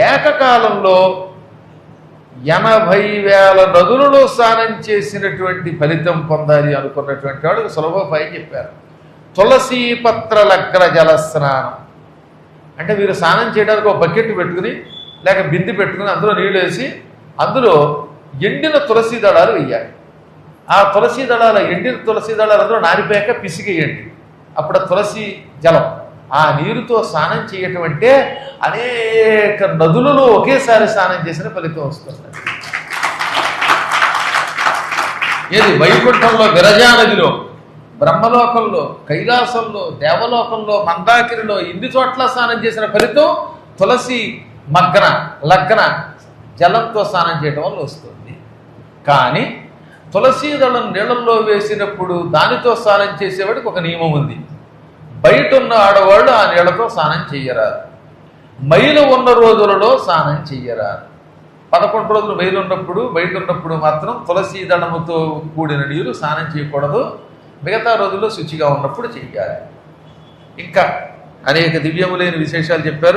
ఏకకాలంలో 80,000 నదులలో స్నానం చేసినటువంటి ఫలితం పొందాలి అనుకున్నటువంటి వాడు సులభోపాయం చెప్పారు. తులసీ పత్రలగ్ర జల స్నానం అంటే మీరు స్నానం చేయడానికి ఒక బకెట్ పెట్టుకుని లేక బింది పెట్టుకుని అందులో నీళ్ళు వేసి అందులో ఎండిన తులసి దళాలు వేయాలి. ఆ తులసి దళాల ఎండిన తులసి దళాలు అందులో నారిపోయాక పిసిగేయండి. అప్పుడు తులసి జలం ఆ నీరుతో స్నానం చేయటం అంటే అనేక నదులలో ఒకేసారి స్నానం చేసిన ఫలితం వస్తుంది. ఏది వైకుంఠంలో విరజా నదిలో, బ్రహ్మలోకంలో, కైలాసంలో, దేవలోకంలో, మందాకిరిలో ఇన్ని చోట్ల స్నానం చేసిన ఫలితం తులసి లగ్న జలంతో స్నానం చేయడం వల్ల వస్తుంది. కానీ తులసీ దళం నీళ్ళల్లో వేసినప్పుడు దానితో స్నానం చేసేవాడికి ఒక నియమం ఉంది. బయట ఉన్న ఆడవాళ్ళు ఆ నీళ్లతో స్నానం చెయ్యరారు. మైలు ఉన్న రోజులలో స్నానం చెయ్యరారు. 11 రోజులు మైలు ఉన్నప్పుడు బయట ఉన్నప్పుడు మాత్రం తులసీ దళముతో కూడిన నీరు స్నానం చేయకూడదు. మిగతా రోజుల్లో శుచిగా ఉన్నప్పుడు చెయ్యాలి. ఇంకా అనేక దివ్యములైన విశేషాలు చెప్పారు.